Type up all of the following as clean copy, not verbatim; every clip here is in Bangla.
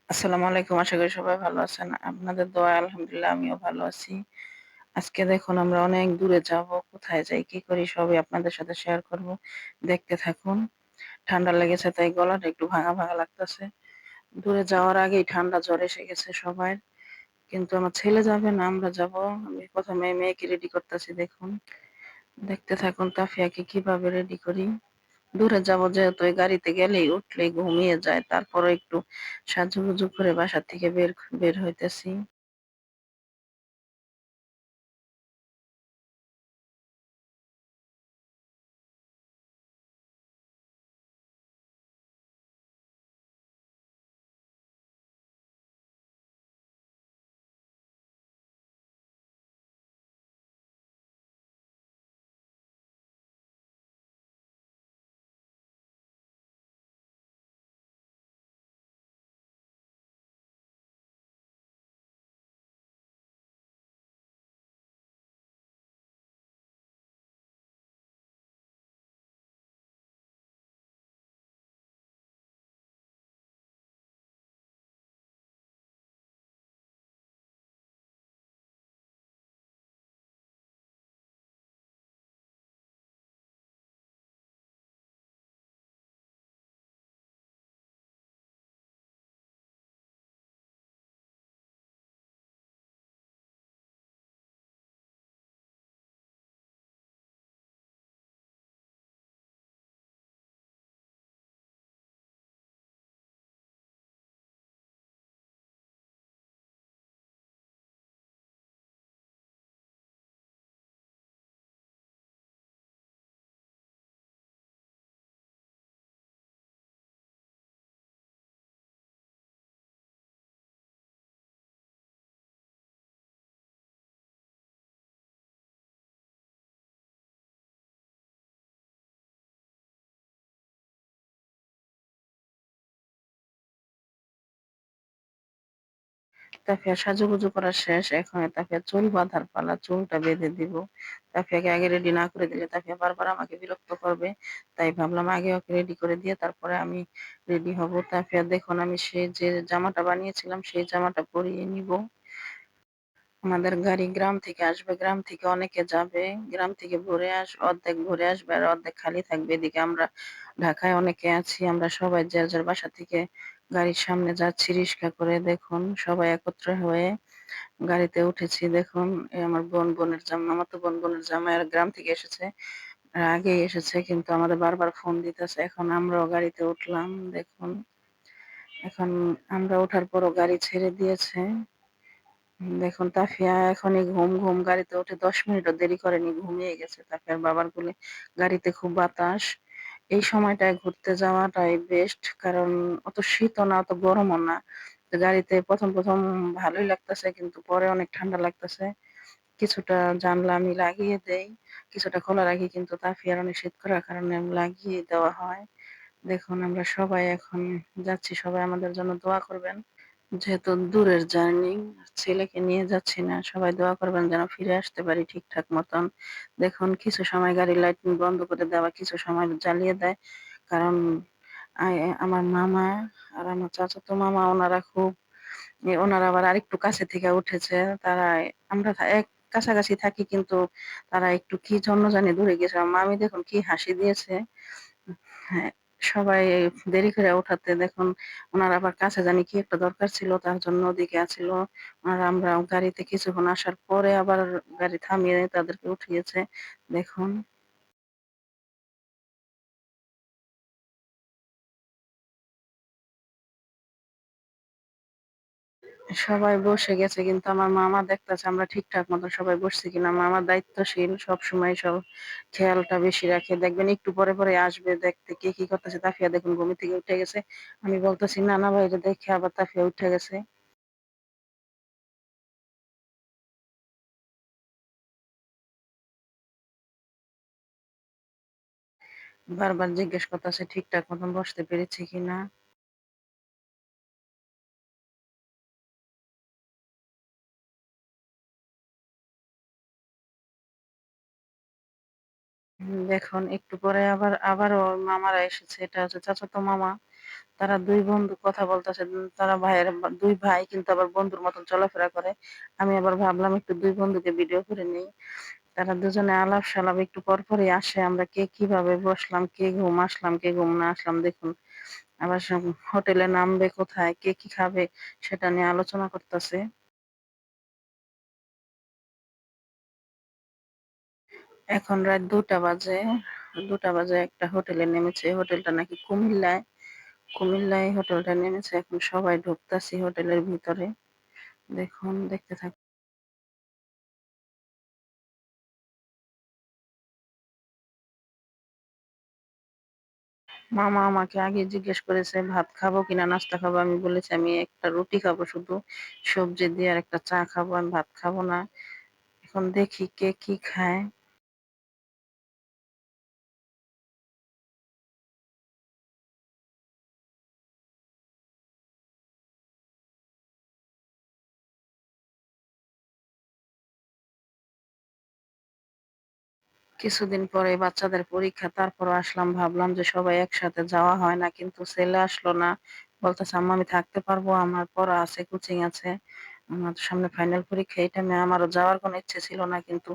আসসালামু আলাইকুম। আশা করি সবাই ভালো আছেন। আপনাদের দোয়ায় আলহামদুলিল্লাহ আমিও ভালো আছি। আজকে দেখুন আমরা অনেক দূরে যাবো। কোথায় যাই, কি করি সবই আপনাদের সাথে শেয়ার করব। দেখতে থাকুন। ঠান্ডা লেগেছে তাই গলাটা একটু ভাঙা, ভাঙা লাগতেছে। দূরে যাওয়ার আগেই ঠান্ডা জ্বর এসে গেছে সবার। কিন্তু আমার ছেলে যাবে না, আমরা যাবো। আমি ১ম এ মেয়েকে রেডি করতেছি দেখুন। দেখতে থাকুন তাফিয়াকে কিভাবে রেডি করি। দূরে যাবো যেহেতু এই গাড়িতে গেলেই উঠলেই ঘুমিয়ে যায়। তারপরও একটু সাজুগুজু করে বাসা থেকে বের হইতেছি। তাফিয়া সাজুগুজু করা শেষ। এখন তাফিয়া চুল বাঁধার পালা। চুলটা বেঁধে দিব। তাফিয়াকে আগে রেডি না করে দিলে তাফিয়া বারবার আমাকে বিরক্ত করবে। তাই ভাবলাম আগে ওকে রেডি করে দিয়ে তারপরে আমি রেডি হব। তাফিয়া দেখুন আমি সেই যে জামাটা বানিয়েছিলাম সেই জামাটা পরিয়ে নিব। আমাদের গাড়ি গ্রাম থেকে আসবে, গ্রাম থেকে অনেকে যাবে। গ্রাম থেকে অর্ধেক ভরে আসবে আর অর্ধেক খালি থাকবে। এদিকে আমরা ঢাকায় অনেকে আছি। আমরা সবাই যার, যার বাসা থেকে গাড়ির সামনে যাচ্ছি রিক্সা করে। দেখুন সবাই একত্র হয়ে গাড়িতে উঠেছি। দেখুন আমার মামাতো বোনের জামাই আর গ্রাম থেকে এসেছে। আগেই এসেছে কিন্তু আমাদের বারবার ফোন দিতেছে। এখন আমরাও গাড়িতে উঠলাম। দেখুন এখন আমরা ওঠার পরও গাড়ি ছেড়ে দিয়েছে। দেখুন তাফিয়া এখনই ঘুম গাড়িতে উঠে ১০ মিনিটও দেরি করেনি, ঘুমিয়ে গেছে। তাফিয়ার বাবার কোলে। গাড়িতে খুব বাতাস। এই সময়টায় ঘুরতে যাওয়াটাই বেস্ট। কারণ অত শীতও না অত গরমও না। তো গাড়িতে ১ম ভালোই লাগতেছে কিন্তু পরে অনেক ঠান্ডা লাগতেছে। কিছুটা জানলা আমি লাগিয়ে দেই। কিছুটা খোলা রাখি কিন্তু তাফিয়ার অনেক শীত করার কারণে আমি লাগিয়ে দেওয়া হয়। দেখুন আমরা সবাই এখন যাচ্ছি। সবাই আমাদের জন্য দোয়া করবেন। যেহেতু দূরের জার্নি, ছেলেকে নিয়ে যাচ্ছি না। সবাই দোয়া করবেন যেন ফিরে আসতে পারি ঠিকঠাক মতন। দেখুন কিছু সময় গাড়ির লাইট বন্ধ করে দেয়, আবার কিছু সময় জ্বালিয়ে দেয়। কারণ আমার মামা আর আমার চাচাতো মামা ওনারা খুব ওনারা আবার আরেকটু কাছে থেকে উঠেছে। তারা আমরা এক কাছাকাছি থাকি কিন্তু তারা একটু কি জন্য জানি দূরে গেছে। আমার মামি দেখুন কি হাসি দিয়েছে। হ্যাঁ, সবাই দেরি করে উঠাতে দেখুন উনার আবার কাছে জানি কি একটা দরকার ছিল তার জন্য ওদিকে আছিল। আর আমরা গাড়িতে কিছুক্ষণ আসার পরে আবার গাড়ি থামিয়ে তাদেরকে উঠিয়েছে। দেখুন সবাই বসে গেছে কিন্তু আমার মামা দেখতেছে আমরা ঠিকঠাক মতো সবাই বসছি কিনা। মামা দায়িত্বশীল, সবসময় সব খেয়ালটা বেশি রাখে। দেখবেন একটু পরে আসবে দেখতে কে কি করতেছে। তাফিয়া দেখুন ঘুম থেকে উঠে গেছে। আমি বলতেছি নানা ভাইরে দেখে আবার তাফিয়া উঠে গেছে। বারবার জিজ্ঞেস করতেছে ঠিকঠাক মতন বসতে পেরেছি কিনা। দেখুন একটু পরে আবারও মামারা এসেছে। এটা হচ্ছে চাচাতো মামা। তারা ২ বন্ধু কথা বলতেছে। তারা ভাইয়ের ২ ভাই কিন্তু আবার বন্ধুর মতন চলাফেরা করে। আমি আবার ভাবলাম একটু ২ বন্ধুকে ভিডিও করে নেই। তারা দুজনে আলাপ-সালাপ একটু পরপরই আসে। আমরা কে কিভাবে বসলাম, কে ঘুম আসলাম, কে ঘুম না আসলাম দেখুন। আবার হোটেলে নামবে কোথায়, কে কি খাবে সেটা নিয়ে আলোচনা করতেছে। এখন রাত ২টা বাজে। ২টা বাজে একটা হোটেলে নেমেছে। হোটেলটা নাকি কুমিল্লায়। কুমিল্লায় হোটেলটা নেমেছে। এখন সবাই ঢুকতাছি হোটেলের ভিতরে। দেখুন দেখতে থাকুন। মামা আমাকে আগে জিজ্ঞেস করেছে ভাত খাবো কিনা নাস্তা খাবো। আমি বলেছি আমি একটা রুটি খাবো শুধু সবজি দিয়ে আর একটা চা খাবো। আমি ভাত খাবো না। এখন দেখি কে কি খায়। কিছুদিন পরে বাচ্চাদের পরীক্ষা। তারপরও আসলাম ভাবলাম যে সবাই একসাথে যাওয়া হয় না। কিন্তু ছেলে আসলো না। বলতেছে আম্মা আমি থাকতে পারবো। আমার পড়া আছে, কোচিং আছে। আমার তো সামনে ফাইনাল পরীক্ষা। এই টাইমে আমারও যাওয়ার কোনো ইচ্ছে ছিল না। কিন্তু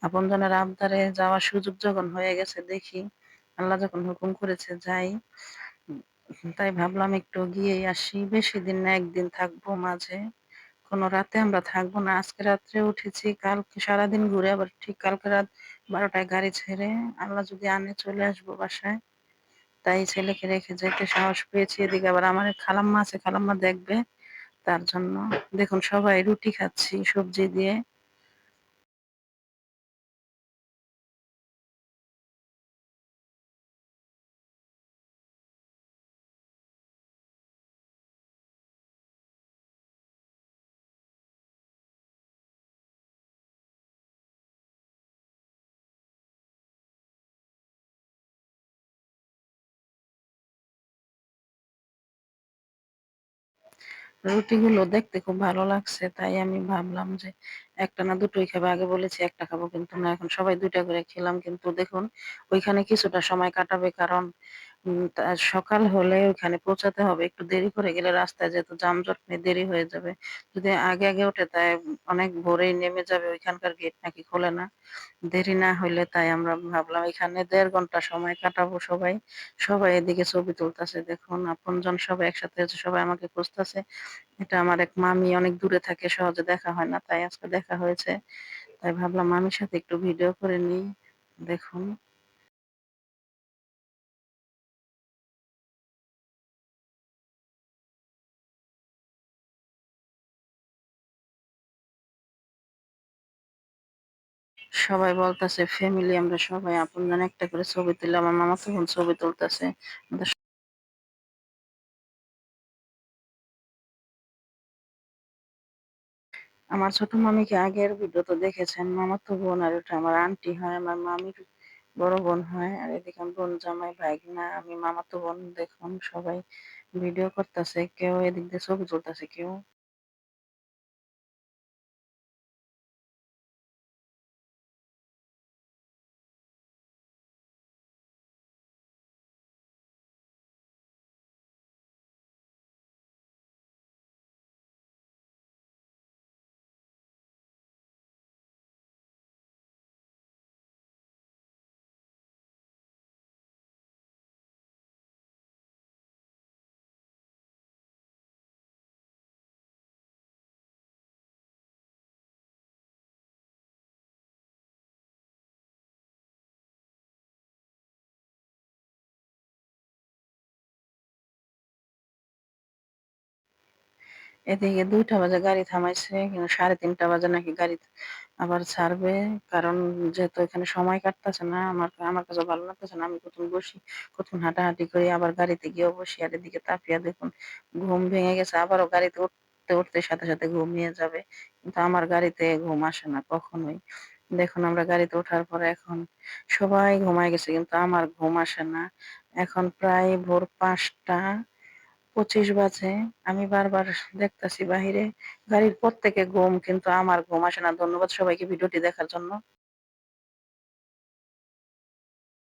আপনজনের আবদারে যাওয়ার সুযোগ যখন হয়ে গেছে দেখি আল্লাহ যখন হুকুম করেছে যাই। তাই ভাবলাম একটু গিয়েই আসি। বেশি দিন না ১ দিন থাকবো মাঝে। কোনো রাতে আমরা থাকবো না। আজকে রাত্রে উঠেছি। কালকে সারাদিন ঘুরে আবার ঠিক কালকে রাত ১২ টায় গাড়ি ছেড়ে আল্লাহ যদি আনে চলে আসবো বাসায়। তাই ছেলেকে রেখে যেতে সাহস পেয়েছি। এদিকে আবার আমার এক খালাম্মা আছে, খালাম্মা দেখবে। তার জন্য দেখুন সবাই রুটি খাচ্ছি সবজি দিয়ে। রুটিগুলো দেখতে খুব ভালো লাগছে। তাই আমি ভাবলাম যে ১ টা না ২ টোই খাবো। আগে বলেছি ১ টা খাবো কিন্তু না এখন সবাই ২ টা করে খেলাম। কিন্তু দেখুন ওইখানে কিছুটা সময় কাটাবে কারণ সকাল হলে ওইখানে পৌঁছাতে হবে। একটু দেরি করে গেলে রাস্তায় যেহেতু যানজট নিয়ে দেরি হয়ে যাবে। যদি আগে উঠে তাই অনেক ভোরেই নেমে যাবে। ওইখানকার গেট নাকি খোলে না। দেরি না হইলে তাই আমরা ভাবলাম এখানে ১.৫ ঘন্টা সময় কাটাবো সবাই। সবাই এদিকে ছবি তুলতেছে। দেখুন আপনজন সবাই একসাথে আছে। সবাই আমাকে খুঁজতেছে। এটা আমার এক মামি অনেক দূরে থাকে। সহজে দেখা হয় না। তাই আজকে দেখা হয়েছে। তাই ভাবলাম মামির সাথে একটু ভিডিও করে নিই। দেখুন। সবাই বলতেছে ফ্যামিলি আমরা সবাই আপনজন একটা করে ছবি তুললে আমার মামাতো বোন ছবি তুলতেছে। আমাদের আমার ছোট মামিকে আগের ভিডিওতে দেখেছেন। মামাতো বোন আর ওটা আমার আন্টি হয়। আমার মামির বড় বোন হয়। আর এদিকে আমার বোন জামাই ভাগনা আমি মামাতো বোন দেখুন সবাই ভিডিও করতেছে। কেউ এদিক দিয়ে ছবি তুলতেছে কেউ। এদিকে ২টা বাজে গাড়ি থামাইছে। কিন্তু ৩:৩০ বাজে নাকি গাড়ি আবার ছাড়বে। কারণ যেহেতু এখানে সময় কাটতেছে না, আমার কাছে ভালো লাগতেছে না। আমি কতক্ষণ বসি, কতক্ষণ হাঁটাহাঁটি করি, আবার গাড়িতে গিয়েও বসি। আর এদিকে তাফিয়া দেখুন ঘুম ভেঙে গেছে। আবারও গাড়িতে উঠতে সাথে ঘুমিয়ে যাবে। কিন্তু আমার গাড়িতে ঘুম আসে না কখনোই। দেখুন আমরা গাড়িতে ওঠার পরে এখন সবাই ঘুমায় গেছে কিন্তু আমার ঘুম আসে না। এখন প্রায় ভোর ৫টা ২৫ বাজে। আমি বারবার দেখতাছি বাহিরে গাড়ির প্রত্যেকে ঘুম কিন্তু আমার ঘুম আসে না। ধন্যবাদ সবাইকে ভিডিওটি দেখার জন্য।